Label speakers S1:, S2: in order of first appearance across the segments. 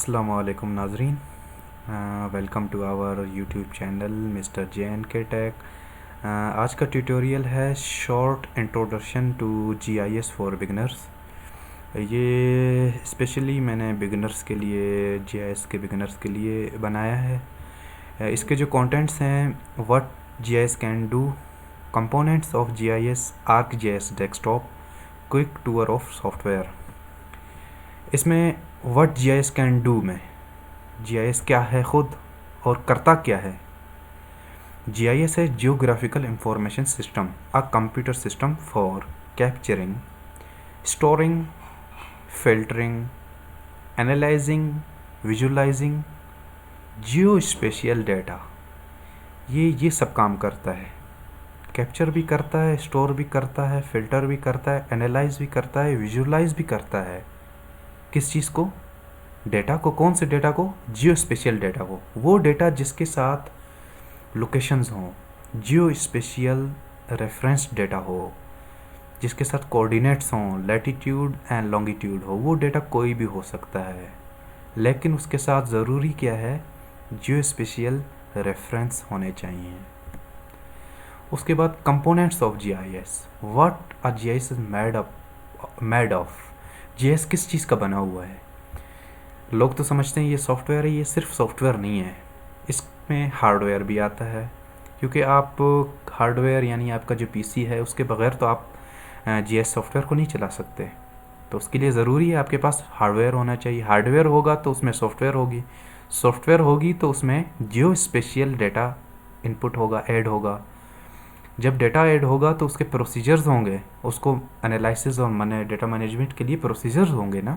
S1: अस्सलामु अलैकुम नाजरीन, welcome to our YouTube channel Mr JNK tech. आज का ट्यूटोरियल है short introduction to GIS for beginners. ये स्पेशली मैंने बिगिनर्स के लिए, GIS के बिगिनर्स के लिए बनाया है। इसके जो कंटेंट्स हैं, what GIS can do, components of GIS, ArcGIS desktop, quick tour of software. इसमें व्हाट GIS कैन डू में GIS क्या है खुद और करता क्या है। GIS है geographical information system, a computer system for capturing, storing, filtering, analysing, visualising geospatial data. ये सब काम करता है। कैप्चर भी करता है, स्टोर भी करता है, फिल्टर भी करता है, एनालाइज भी करता है, विजुअलाइज भी करता है। किस चीज़ को? डेटा को। कौन से डेटा को? जियो स्पेशियल डेटा को। वो डेटा जिसके साथ लोकेशंस हों, जियो स्पेशियल रेफरेंस डेटा हो, जिसके साथ कोऑर्डिनेट्स हों, लैटिट्यूड एंड लॉन्गिट्यूड हो। वो डेटा कोई भी हो सकता है, लेकिन उसके साथ ज़रूरी क्या है? जियो स्पेशियल रेफरेंस होने चाहिए। उसके बाद components of GIS, what a GIS is made of. GIS किस चीज़ का बना हुआ है? लोग तो समझते हैं ये सॉफ्टवेयर है। ये सिर्फ सॉफ्टवेयर नहीं है, इसमें हार्डवेयर भी आता है, क्योंकि आप हार्डवेयर यानी आपका जो PC है उसके बगैर तो आप GIS सॉफ्टवेयर को नहीं चला सकते। तो उसके लिए ज़रूरी है आपके पास हार्डवेयर होना चाहिए। हार्डवेयर होगा तो उसमें सॉफ्टवेयर होगी, सॉफ्टवेयर होगी तो उसमें जियो स्पेशियल डेटा इनपुट होगा, ऐड होगा। जब डेटा ऐड होगा तो उसके प्रोसीजर्स होंगे, उसको एनालिसिस और डेटा मैनेजमेंट के लिए प्रोसीजर्स होंगे ना।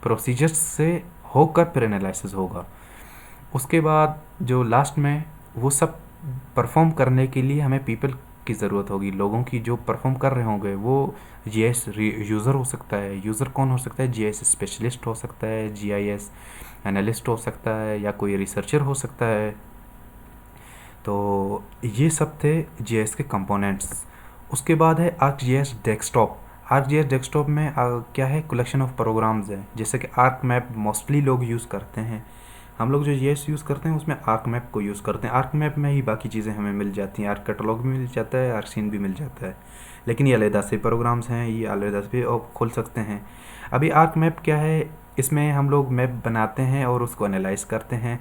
S1: प्रोसीजर्स से होकर फिर एनालिसिस होगा। उसके बाद जो लास्ट में वो सब परफॉर्म करने के लिए हमें पीपल की ज़रूरत होगी, लोगों की, जो परफॉर्म कर रहे होंगे। वो GIS यूज़र हो सकता है। यूज़र कौन हो सकता है? GIS स्पेशलिस्ट हो सकता है, GIS एनालिस्ट हो सकता है, या कोई रिसर्चर हो सकता है। तो ये सब थे GIS के कंपोनेंट्स। उसके बाद है ArcGIS डेस्कटॉप। ArcGIS डेस्कटॉप में क्या है? कलेक्शन ऑफ प्रोग्राम्स है। जैसे कि ArcMap मोस्टली लोग यूज़ करते हैं। हम लोग जो GIS यूज़ करते हैं उसमें ArcMap को यूज़ करते हैं। ArcMap में ही बाकी चीज़ें हमें मिल जाती हैं। ArcCatalog भी मिल जाता है, ArcScene भी मिल जाता है, लेकिन ये अलग से प्रोग्राम्स हैं, ये अलग से भी खोल सकते हैं। अभी ArcMap क्या है? इसमें हम लोग मैप बनाते हैं और उसको एनालाइज करते हैं।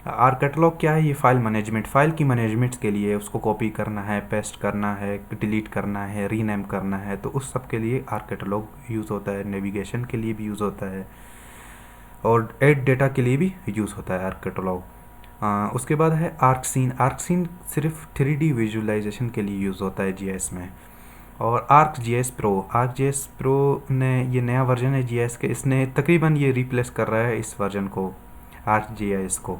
S1: ArcCatalog क्या है? ये फाइल मैनेजमेंट, फाइल की मैनेजमेंट के लिए, उसको कॉपी करना है, पेस्ट करना है, डिलीट करना है, रीनेम करना है, तो उस सब के लिए ArcCatalog यूज़ होता है। नेविगेशन के लिए भी यूज़ होता है और ऐड डेटा के लिए भी यूज़ होता है ArcCatalog। उसके बाद है ArcScene। ArcScene सिर्फ 3D विजुअलाइजेशन के लिए यूज़ होता है GIS में। और ArcGIS Pro ने, ये नया वर्जन है GIS के, इसने तकरीबन ये रिप्लेस कर रहा है इस वर्जन को, ArcGIS को,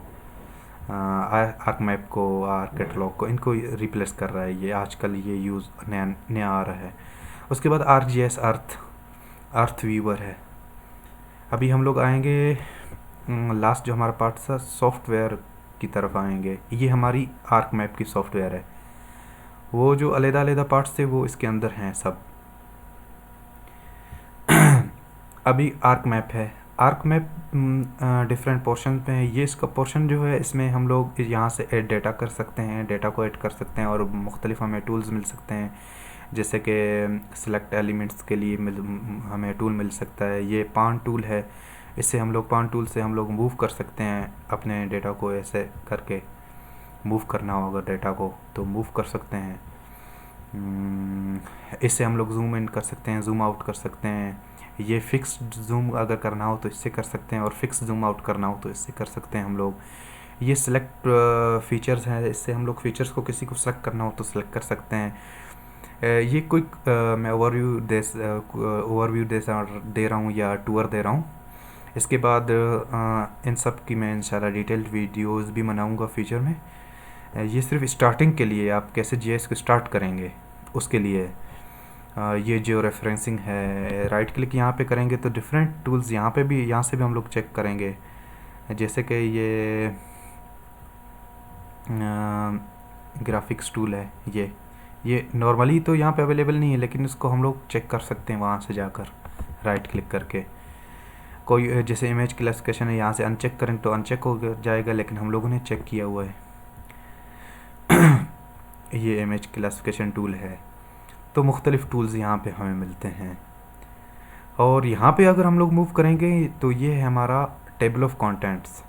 S1: ArcMap को, ArcCatalog को, इनको रिप्लेस कर रहा है। ये आजकल ये यूज़ नया आ रहा है। उसके बाद ArcGIS अर्थ व्यूवर है। अभी हम लोग आएंगे लास्ट जो हमारा पार्ट था सॉफ्टवेयर की तरफ आएंगे। ये हमारी ArcMap की सॉफ्टवेयर है। वो जो अलग-अलग पार्ट्स थे वो इसके अंदर हैं सब। अभी ArcMap है। ArcMap डिफरेंट पोर्शन पे है। ये इसका पोर्शन जो है, इसमें हम लोग यहाँ से ऐड डेटा कर सकते हैं, डेटा को ऐड कर सकते हैं, और मुख्तलिफ हमें टूल्स मिल सकते हैं। जैसे कि सिलेक्ट एलिमेंट्स के लिए हमें टूल मिल सकता है। ये पान टूल है, इससे हम लोग, पान टूल से हम लोग मूव कर सकते हैं अपने डेटा को। ऐसे करके मूव करना होगा डेटा को तो मूव कर सकते हैं। इससे हम लोग जूम इन कर सकते हैं, जूम आउट कर सकते हैं। ये फिक्स्ड जूम अगर करना हो तो इससे कर सकते हैं, और फिक्स जूम आउट करना हो तो इससे कर सकते हैं हम लोग। ये सिलेक्ट फीचर्स हैं, इससे हम लोग फीचर्स को, किसी को सिलेक्ट करना हो तो सिलेक्ट कर सकते हैं। ये क्विक मैं ओवरव्यू दे रहा हूँ या टूर दे रहा हूँ। इसके बाद इन सब की मैं इंशाल्लाह डिटेल्ड वीडियोस भी बनाऊँगा फ्यूचर में। ये सिर्फ स्टार्टिंग के लिए, आप कैसे GIS को स्टार्ट करेंगे उसके लिए। ये जो रेफरेंसिंग है, राइट क्लिक यहाँ पे करेंगे तो डिफरेंट टूल्स यहाँ पे भी, यहाँ से भी हम लोग चेक करेंगे। जैसे कि ये ग्राफिक्स टूल है, ये नॉर्मली तो यहाँ पे अवेलेबल नहीं है, लेकिन इसको हम लोग चेक कर सकते हैं वहाँ से जाकर राइट क्लिक करके। कोई जैसे इमेज क्लासिफिकेशन है, यहाँ से अनचेक करें तो अनचेक हो जाएगा, लेकिन हम लोगों ने चेक किया हुआ है। ये इमेज क्लासिफिकेशन टूल है। तो मुख्तलिफ़ टूल्स यहाँ पे हमें मिलते हैं। और यहाँ पे अगर हम लोग मूव करेंगे तो ये है हमारा टेबल ऑफ कंटेंट्स।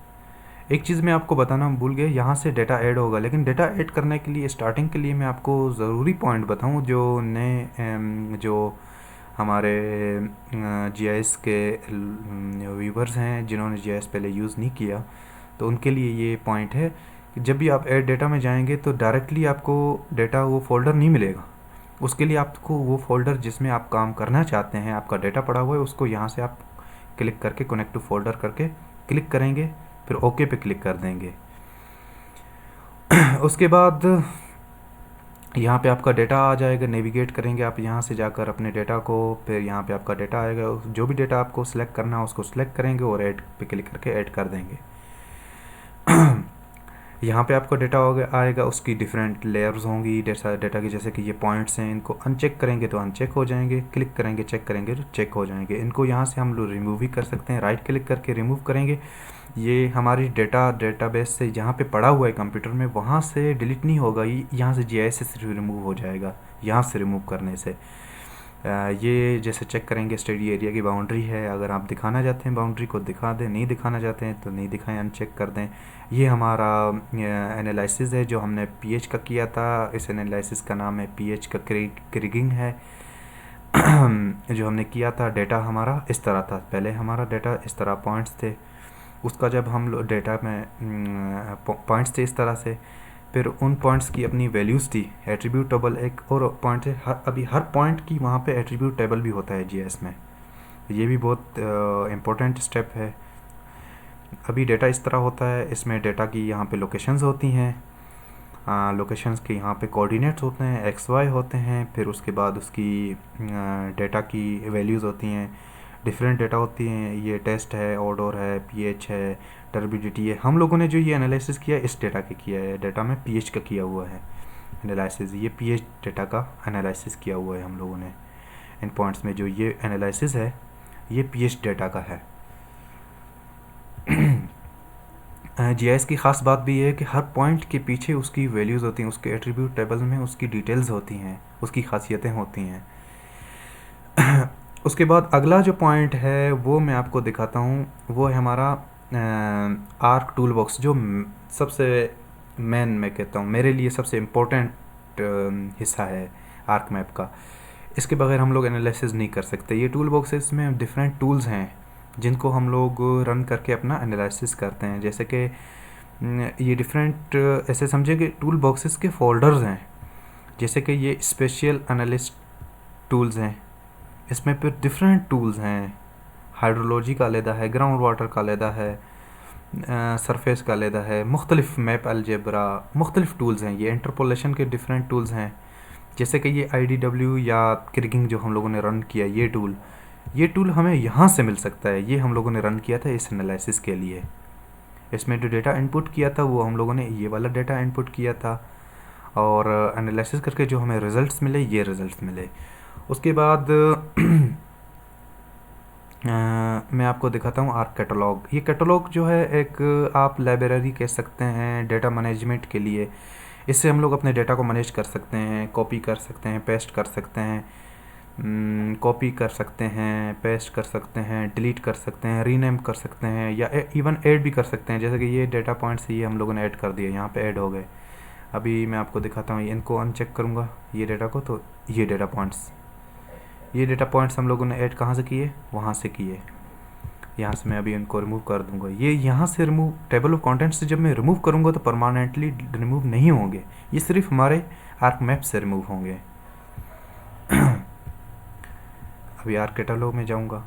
S1: एक चीज़ मैं आपको बताना भूल गया, यहाँ से डेटा ऐड होगा, लेकिन डेटा ऐड करने के लिए स्टार्टिंग के लिए मैं आपको ज़रूरी पॉइंट बताऊँ, जो नए जो हमारे जीआईएस के व्यूवर्स हैं जिन्होंने जीआईएस पहले यूज़ नहीं किया, तो उनके लिए ये पॉइंट है कि जब भी आप ऐड डेटा में जाएंगे तो डायरेक्टली आपको डेटा वो फ़ोल्डर नहीं मिलेगा। उसके लिए आपको वो फ़ोल्डर जिसमें आप काम करना चाहते हैं, आपका डेटा पड़ा हुआ है, उसको यहाँ से आप क्लिक करके कनेक्ट टू फोल्डर करके क्लिक करेंगे, फिर ओके पे क्लिक कर देंगे। उसके बाद यहाँ पे आपका डेटा आ जाएगा, नेविगेट करेंगे आप यहाँ से जाकर अपने डेटा को, फिर यहाँ पे आपका डेटा आएगा, जो भी डेटा आपको सिलेक्ट करना है उसको सिलेक्ट करेंगे और ऐड पे क्लिक करके ऐड कर देंगे। यहाँ पे आपका डेटा आएगा, उसकी डिफरेंट लेयर्स होंगी डेटा की, जैसे कि ये पॉइंट्स हैं, इनको अनचेक करेंगे तो अनचेक हो जाएंगे, क्लिक करेंगे चेक करेंगे तो चेक हो जाएंगे। इनको यहाँ से हम लोग रिमूव भी कर सकते हैं, राइट क्लिक करके रिमूव करेंगे। ये हमारी डेटाबेस से जहाँ पे पड़ा हुआ है कंप्यूटर में, वहाँ से डिलीट नहीं होगा, ये यहाँ से जीआईएस से रिमूव हो जाएगा। यहाँ से रिमूव करने से ये जैसे चेक करेंगे स्टडी एरिया की बाउंड्री है, अगर आप दिखाना चाहते हैं बाउंड्री को दिखा दें, नहीं दिखाना चाहते हैं तो नहीं दिखाएं, अनचेक कर दें। ये हमारा एनालिसिस है जो हमने पीएच का किया था। इस एनालिसिस का नाम है पीएच का क्रिगिंग है। जो हमने किया था, डेटा हमारा इस तरह था, पहले हमारा डेटा इस तरह पॉइंट्स थे, उसका जब हम लोग डेटा में पॉइंट्स थे इस तरह से, फिर उन पॉइंट्स की अपनी वैल्यूज़ थी, एट्रीब्यूट टेबल एक और पॉइंट है, अभी हर पॉइंट की वहाँ पे एट्रीब्यूट टेबल भी होता है जीएस में। ये भी बहुत इम्पोर्टेंट स्टेप है। अभी डेटा इस तरह होता है, इसमें डेटा की यहाँ पे लोकेशंस होती हैं, लोकेशंस के यहाँ पे कोऑर्डिनेट्स होते हैं, एक्स वाई होते हैं, फिर उसके बाद उसकी डेटा की वैल्यूज़ होती हैं, डिफरेंट डेटा होती हैं। ये टेस्ट है, ऑर्डर है, पीएच है, टर्बिडिटी है। हम लोगों ने जो ये एनालिसिस किया इस डेटा के किया है, डेटा में पीएच का किया हुआ है एनालिसिस, ये पीएच डेटा का एनालिसिस किया हुआ है हम लोगों ने। इन पॉइंट्स में जो ये एनालिसिस है ये पीएच डेटा का है। जीआईएस की ख़ास बात भी है कि हर पॉइंट के पीछे उसकी वैल्यूज़ होती हैं, उसके एट्रीब्यूट टेबल में उसकी डिटेल्स होती हैं, उसकी खासियतें होती हैं। उसके बाद अगला जो पॉइंट है वो मैं आपको दिखाता हूँ, वो है हमारा आर्क टूल बॉक्स, जो सबसे मेन मैं कहता हूँ मेरे लिए सबसे इम्पोर्टेंट हिस्सा है आर्क मैप का। इसके बगैर हम लोग एनालिसिस नहीं कर सकते। ये टूल बॉक्सेस में डिफरेंट टूल्स हैं जिनको हम लोग रन करके अपना एनालिसिस करते हैं। जैसे कि ये डिफरेंट ऐसे समझे कि टूल बॉक्सेस के फोल्डर्स हैं, जैसे कि ये स्पेशल एनालिस्ट टूल्स हैं, इसमें फिर डिफरेंट टूल्स हैं, हाइड्रोलॉजी का अलहदा है, ग्राउंड वाटर का अलहदा है, सरफेस का अलहदा है, मुख्तलिफ मैप अलजेब्रा, मुख्तलिफ टूल्स हैं। ये इंटरपोलेशन के डिफरेंट टूल्स हैं, जैसे कि ये IDW या क्रिगिंग जो हम लोगों ने रन किया, ये टूल हमें यहाँ से मिल सकता है। ये हम लोगों ने रन किया था इस एनालिसिस के लिए। इसमें जो डेटा इनपुट किया था वो हम लोगों ने ये वाला डेटा इनपुट किया था, और एनालिसिस करके जो हमें रिज़ल्ट्स मिले ये रिज़ल्ट्स मिले। उसके बाद मैं आपको दिखाता हूँ आर्क कैटलॉग। ये कैटलॉग जो है एक आप लाइब्रेरी कह सकते हैं डेटा मैनेजमेंट के लिए। इससे हम लोग अपने डेटा को मैनेज कर सकते हैं, कॉपी कर सकते हैं, पेस्ट कर सकते हैं, कॉपी कर सकते हैं, पेस्ट कर सकते हैं, डिलीट कर सकते हैं, रीनेम कर सकते हैं, या इवन ऐड भी कर सकते हैं। जैसे कि ये डेटा पॉइंट्स ये हम लोगों ने ऐड कर दिए, यहाँ पे ऐड हो गए। अभी मैं आपको दिखाता हूँ, इनको अनचेक करूँगा ये डेटा को, तो ये डेटा पॉइंट्स हम लोगों ने ऐड कहाँ से किए, वहाँ से किए। यहाँ से मैं अभी इनको रिमूव कर दूँगा। ये यहाँ से रिमूव टेबल ऑफ कंटेंट्स से जब मैं रिमूव करूँगा तो परमानेंटली रिमूव नहीं होंगे, ये सिर्फ हमारे आर्क मैप से रिमूव होंगे। अभी आर्क कैटलॉग में जाऊँगा,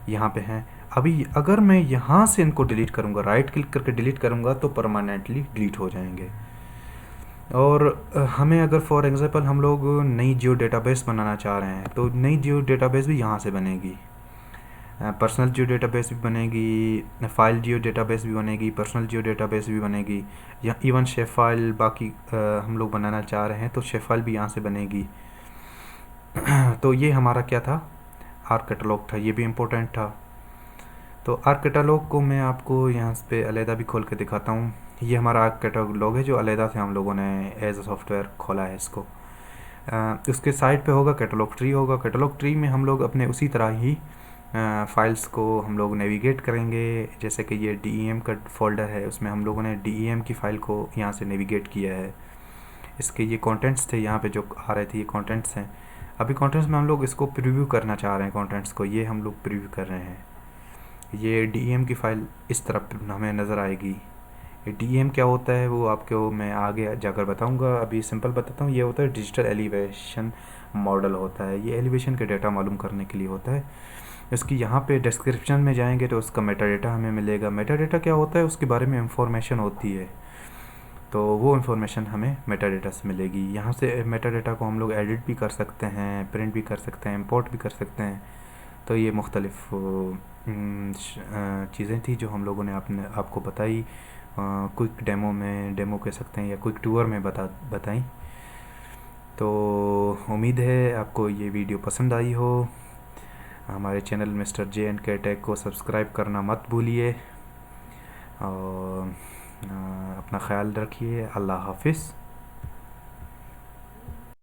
S1: यहाँ पे हैं। अभी अगर मैं यहाँ से इनको डिलीट करूँगा, राइट क्लिक करके डिलीट करूँगा, तो परमानेंटली डिलीट हो जाएंगे। और हमें अगर फॉर एग्जांपल हम लोग नई जियो डेटाबेस बनाना चाह रहे हैं, तो नई जियो डेटाबेस भी यहाँ से बनेगी। पर्सनल जियो डेटाबेस भी बनेगी, फाइल जियो डेटाबेस भी बनेगी, पर्सनल जियो डेटाबेस भी बनेगी, या इवन शेप फाइल बाकी हम लोग बनाना चाह रहे हैं तो शेप फाइल भी यहाँ से बनेगी। तो ये हमारा क्या था, आर्क कैटलॉग था, ये भी इम्पोर्टेंट था। तो आर्क कैटलॉग को मैं आपको यहाँ पे अलहदा भी खोल के दिखाता हूँ। ये हमारा आर्क कैटलॉग है जो अलहदा से हम लोगों ने एज अ सॉफ्टवेयर खोला है इसको। उसके साइड पे होगा कैटलॉग ट्री होगा। कैटलॉग ट्री में हम लोग अपने उसी तरह ही फाइल्स को हम लोग नेविगेट करेंगे। जैसे कि ये DEM का फोल्डर है, उसमें हम लोगों ने DEM की फ़ाइल को यहाँ से नेविगेट किया है। इसके ये कंटेंट्स थे यहाँ पे जो आ रहे थे, ये कंटेंट्स हैं। अभी कंटेंट्स में हम लोग इसको प्रीव्यू करना चाह रहे हैं कंटेंट्स को, ये हम लोग प्रीव्यू कर रहे हैं। ये DEM की फ़ाइल इस तरफ हमें नज़र आएगी। ये DEM क्या होता है वो आपको मैं आगे जाकर बताऊंगा, अभी सिंपल बताता हूँ। ये होता है डिजिटल एलिवेशन मॉडल होता है। ये एलिवेशन के डेटा मालूम करने के लिए होता है। इसकी यहाँ पे डिस्क्रिप्शन में जाएंगे तो उसका मेटा डेटा हमें मिलेगा। मेटा डेटा क्या होता है, उसके बारे में इंफॉर्मेशन होती है, तो वो इंफॉर्मेशन हमें मेटा डेटा से मिलेगी। यहाँ से मेटा डेटा को हम लोग एडिट भी कर सकते हैं, प्रिंट भी कर सकते हैं, इंपोर्ट भी कर सकते हैं। तो ये मुख्तलिफ़ चीज़ें थी जो हम लोगों ने आपको बताई, क्विक डेमो कह सकते हैं या क्विक टूर में बताई। तो उम्मीद है आपको ये वीडियो पसंद आई हो। हमारे चैनल मिस्टर J&K टेक को सब्सक्राइब करना मत भूलिए और अपना ख्याल रखिए। अल्लाह हाफिज़।